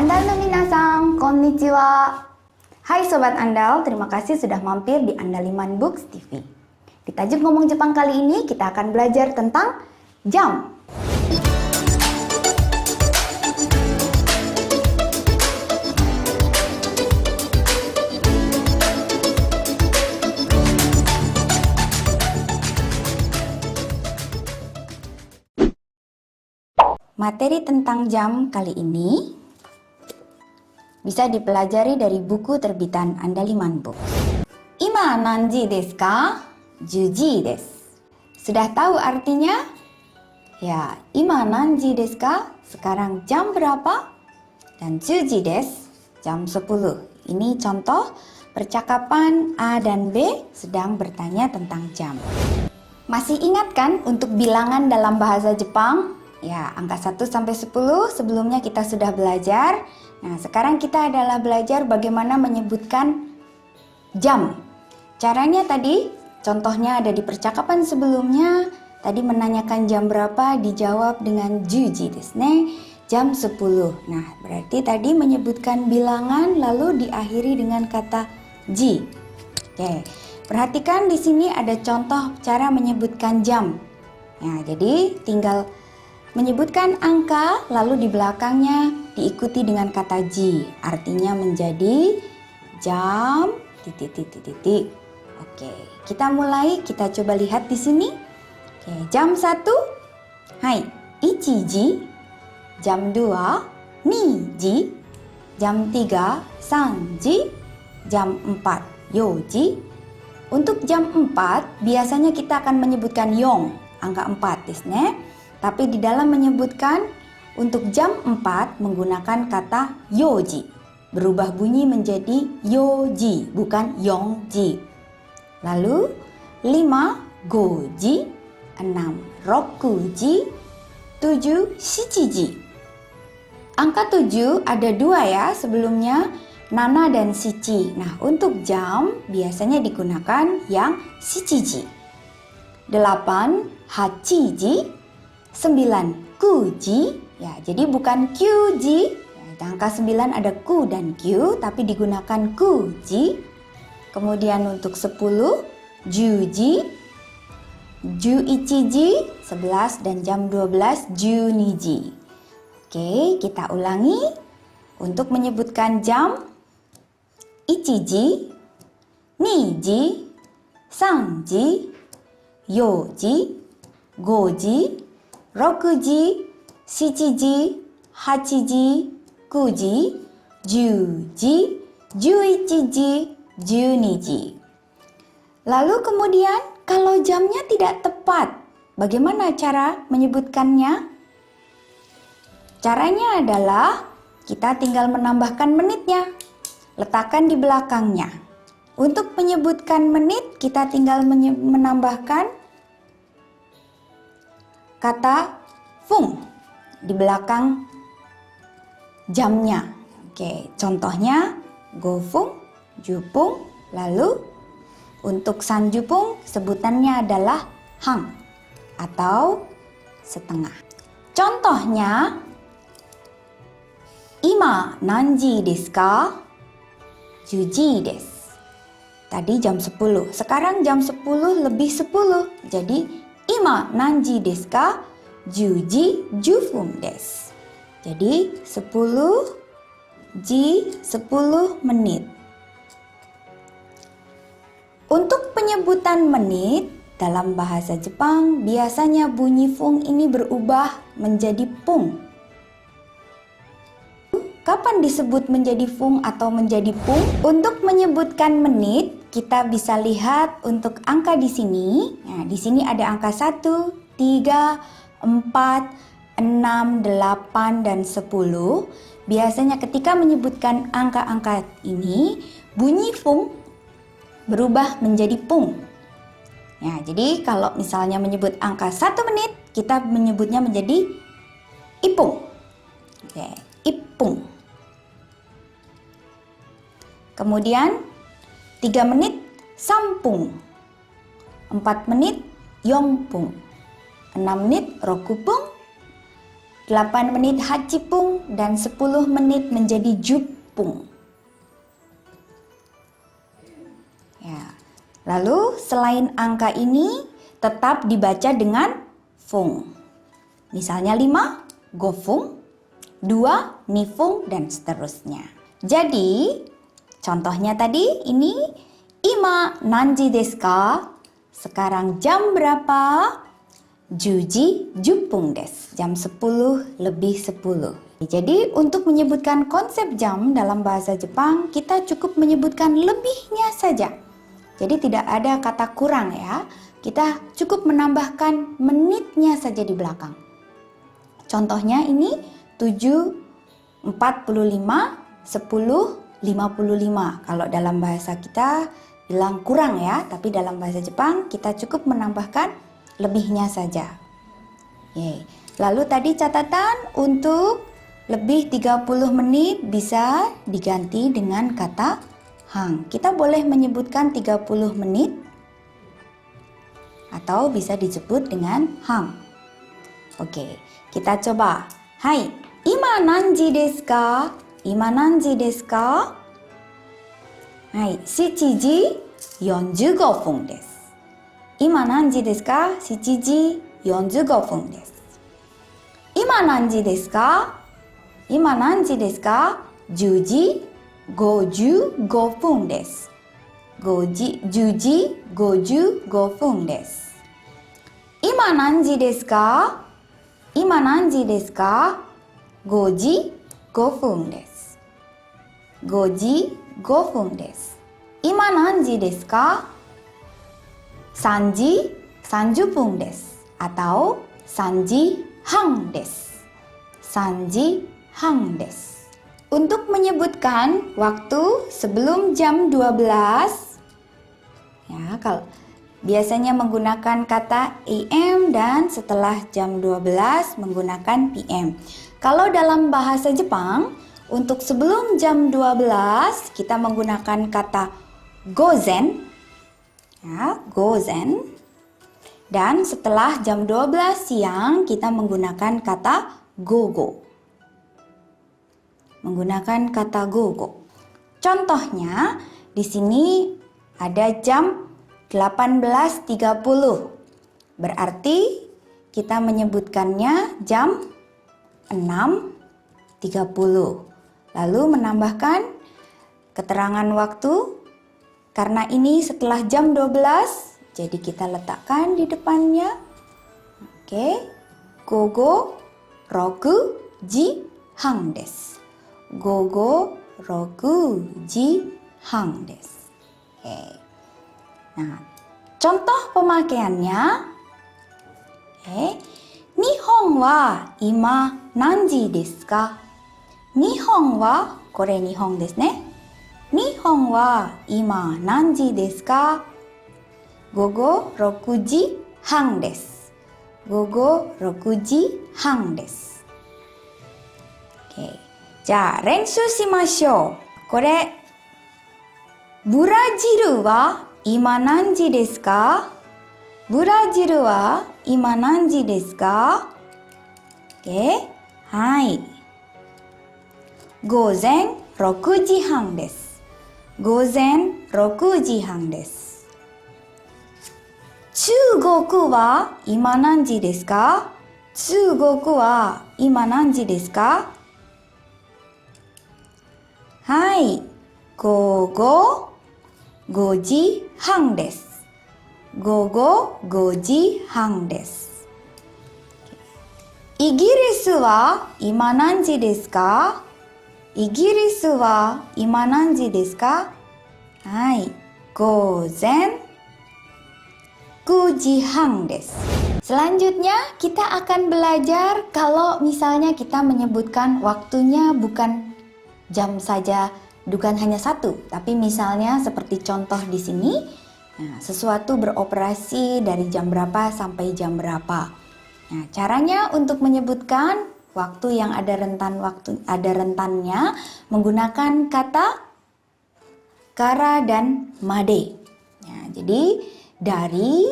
Andal no minasan, konnichiwa. Hai Sobat Andal, terima kasih sudah mampir di Andaliman Books TV. Di tajuk ngomong Jepang kali ini kita akan belajar tentang jam. Materi tentang jam kali ini bisa dipelajari dari buku terbitan Andaliman Books. Ima nanji desu ka? Juji desu. Sudah tahu artinya? Ya, ima nanji desu ka? Sekarang jam berapa? Dan juji desu, jam 10. Ini contoh percakapan A dan B sedang bertanya tentang jam. Masih ingat kan untuk bilangan dalam bahasa Jepang? Ya, angka 1 sampai 10 sebelumnya kita sudah belajar. Nah, sekarang kita adalah belajar bagaimana menyebutkan jam. Caranya tadi, contohnya ada di percakapan sebelumnya. Tadi menanyakan jam berapa, dijawab dengan juji desu ne, jam 10. Nah, berarti tadi menyebutkan bilangan lalu diakhiri dengan kata ji. Oke, perhatikan di sini ada contoh cara menyebutkan jam. Nah, jadi tinggal menyebutkan angka lalu di belakangnya diikuti dengan kata ji, artinya menjadi jam titik. Oke, kita mulai, kita coba lihat di sini. Oke, jam 1, hai, ichiji, jam 2, niji, jam 3, sanji, jam 4, yoji. Untuk jam 4 biasanya kita akan menyebutkan yong, angka 4 desu ne. Tapi di dalam menyebutkan untuk jam 4 menggunakan kata yoji. Berubah bunyi menjadi yoji, bukan yongji. Lalu 5, goji, 6, rokuji, 7, shichiji. Angka 7 ada 2 ya sebelumnya, nana dan shichi. Nah, untuk jam biasanya digunakan yang shichiji. 8, hachiji. 9, kuji, ya jadi bukan kyuji. Ya, angka 9 ada ku dan kyu, tapi digunakan kuji. Kemudian untuk 10, juji, juichiji, 11 dan jam 12, juniji. Oke, kita ulangi. Untuk menyebutkan jam, ichiji, niji, sanji, yoji, goji, rokuji, shichiji, hachiji, kuji, juji, juichiji, juniji. Lalu kemudian kalau jamnya tidak tepat, bagaimana cara menyebutkannya? Caranya adalah kita tinggal menambahkan menitnya, letakkan di belakangnya. Untuk menyebutkan menit, kita tinggal menambahkan kata fung di belakang jamnya. Oke, contohnya gofung, jupung, lalu untuk sanjupung sebutannya adalah hang atau setengah. Contohnya, ima nanji desu ka? Juji desu. Tadi jam 10, sekarang jam 10 lebih 10. Jadi ima nanji desu ka? Juji jufung desu. Jadi 10 menit. Untuk penyebutan menit dalam bahasa Jepang biasanya bunyi fung ini berubah menjadi pung. Kapan disebut menjadi fung atau menjadi pung? Untuk menyebutkan menit, kita bisa lihat untuk angka di sini. Nah, di sini ada angka 1, 3, 4, 6, 8, dan 10. Biasanya ketika menyebutkan angka-angka ini, bunyi fung berubah menjadi pung. Nah, jadi kalau misalnya menyebut angka 1 menit, kita menyebutnya menjadi ipung. Oke, ipung. Kemudian 3 menit sampung, 4 menit yongpung, 6 menit rokupung, 8 menit hachipung, dan 10 menit menjadi jupung. Ya. Lalu selain angka ini tetap dibaca dengan fung. Misalnya 5, gofung, 2, nifung, dan seterusnya. Jadi, contohnya tadi ini, ima nanji desu ka? Sekarang jam berapa? Juji jupung des. Jam 10 lebih 10. Jadi, untuk menyebutkan konsep jam dalam bahasa Jepang, kita cukup menyebutkan lebihnya saja. Jadi, tidak ada kata kurang ya. Kita cukup menambahkan menitnya saja di belakang. Contohnya ini 7.45, 10.55. Kalau dalam bahasa kita bilang kurang ya, tapi dalam bahasa Jepang kita cukup menambahkan lebihnya saja. Yeay. Lalu tadi catatan untuk lebih 30 menit bisa diganti dengan kata hang. Kita boleh menyebutkan 30 menit atau bisa disebut dengan hang. Oke, kita coba. Hai, ima nanji desu ka? Ima nanji desu ka? Hai, 7時45分です。今何時ですか？ 7時45分です。今何時ですか？今何時ですか？ 10時55分です。10時55分です。今何時ですか？今何時ですか？ 5時5分です。5時5分です。今何時ですか？ 3時30分です。atau 3時半です。3時半です。Untuk menyebutkan waktu sebelum jam 12, ya, kalau biasanya menggunakan kata AM dan setelah jam 12 menggunakan PM. Kalau dalam bahasa Jepang, untuk sebelum jam 12 kita menggunakan kata gozen, ya, gozen. Dan setelah jam 12 siang kita menggunakan kata gogo. Menggunakan kata gogo. Contohnya di sini ada jam 18.30. Berarti kita menyebutkannya jam 6.30. Lalu menambahkan keterangan waktu karena ini setelah jam 12, jadi kita letakkan di depannya. Oke. Gogo roku ji hang desu. Gogo roku ji hang desu. Oke. Nah, contoh pemakaiannya. Nihon wa ima nanji desu ka? Nihon wa, kore Nihon desu ne. Nihon wa ima nanji desu ka? Gogo 6時半です。午後6時半です。Okay. じゃあ練習しましょう。これ、ブラジルは今何時ですか？ブラジルは今何時ですか？ Okay. はい。午前6時半です。午前6時半です。中国は今何時ですか？中国は今何時ですか？はい。午後5時半です。午後5時半です。イギリスは今何時ですか？イギリスは今何時ですか？はい。午前9時半です。Selanjutnya kita akan belajar kalau misalnya kita menyebutkan waktunya bukan jam saja, bukan hanya satu, tapi misalnya seperti contoh di sini, nah, sesuatu beroperasi dari jam berapa sampai jam berapa. Nah, caranya untuk menyebutkan waktu yang ada rentannya menggunakan kata kara dan made. Ya, jadi dari,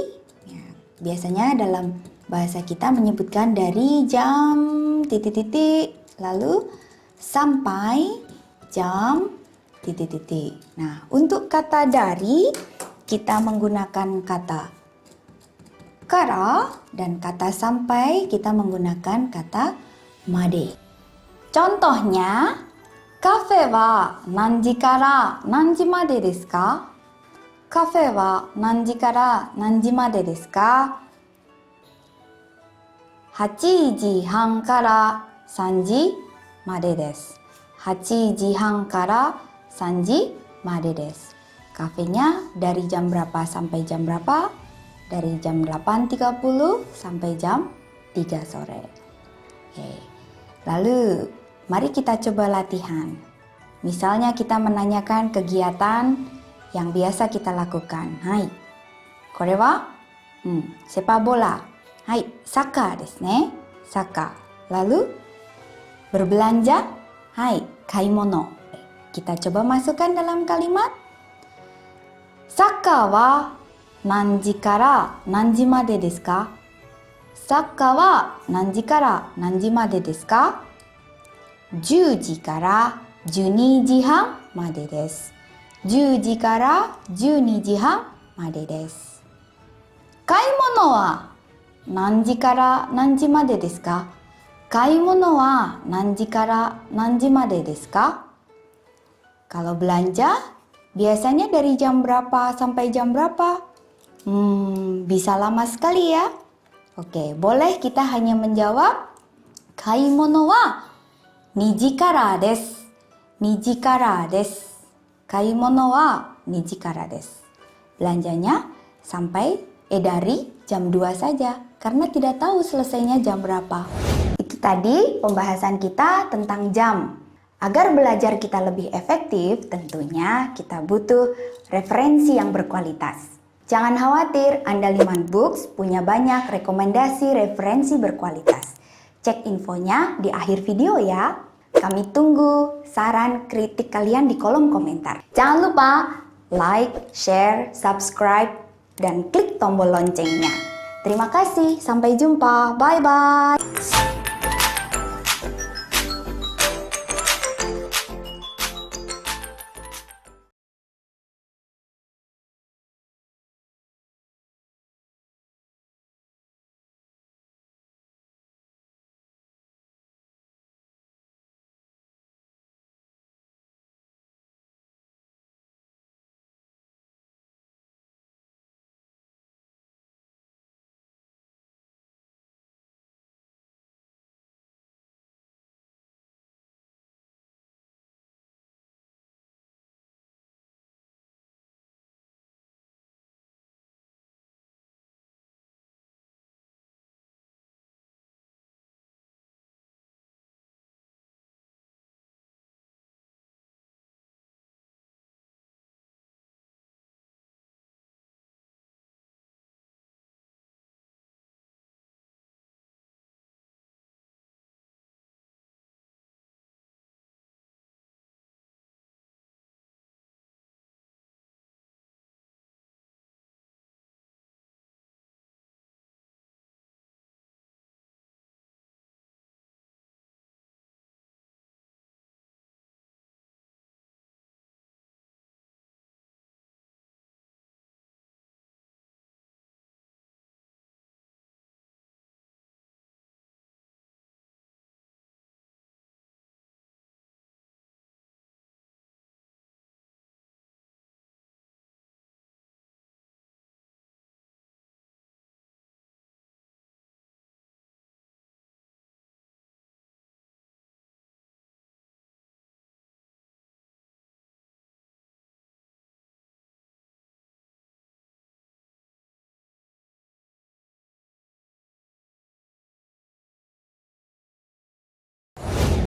ya, biasanya dalam bahasa kita menyebutkan dari jam titik-titik lalu sampai jam titik-titik. Nah, untuk kata dari kita menggunakan kata kara dan kata sampai kita menggunakan kata made. Contohnya, kafe wa nanji kara nanji made desu ka? Kafe wa nanji kara nanji made desu ka? 8時半から3時までです。8時半から3時までです。Kafenya dari jam berapa sampai jam berapa? Dari jam 8.30 sampai jam 3 sore. Oke. Lalu, mari kita coba latihan. Misalnya kita menanyakan kegiatan yang biasa kita lakukan. Hai. Kore wa? Sepak bola. Hai, saka desu ne. Saka. Lalu, berbelanja? Hai, kaimono. Kita coba masukkan dalam kalimat. Saka wa nanji kara nanji made desu ka? Saka wa nanji kara nanji made desu ka? 10時から12時半までです。10時から12時半までです。買い物は何時から何時までですか? 買い物は何時から何時までですか? Kalau belanja, biasanya dari jam berapa sampai jam berapa? Bisa lama sekali ya. Oke, boleh kita hanya menjawab kaimono wa 2時からです。2時からです。買い物は2時からです。Belanjanya dari jam 2 saja karena tidak tahu selesainya jam berapa. Itu tadi pembahasan kita tentang jam. Agar belajar kita lebih efektif, tentunya kita butuh referensi yang berkualitas. Jangan khawatir, Andaliman Books punya banyak rekomendasi referensi berkualitas. Cek infonya di akhir video ya. Kami tunggu saran kritik kalian di kolom komentar. Jangan lupa like, share, subscribe, dan klik tombol loncengnya. Terima kasih, sampai jumpa. Bye-bye.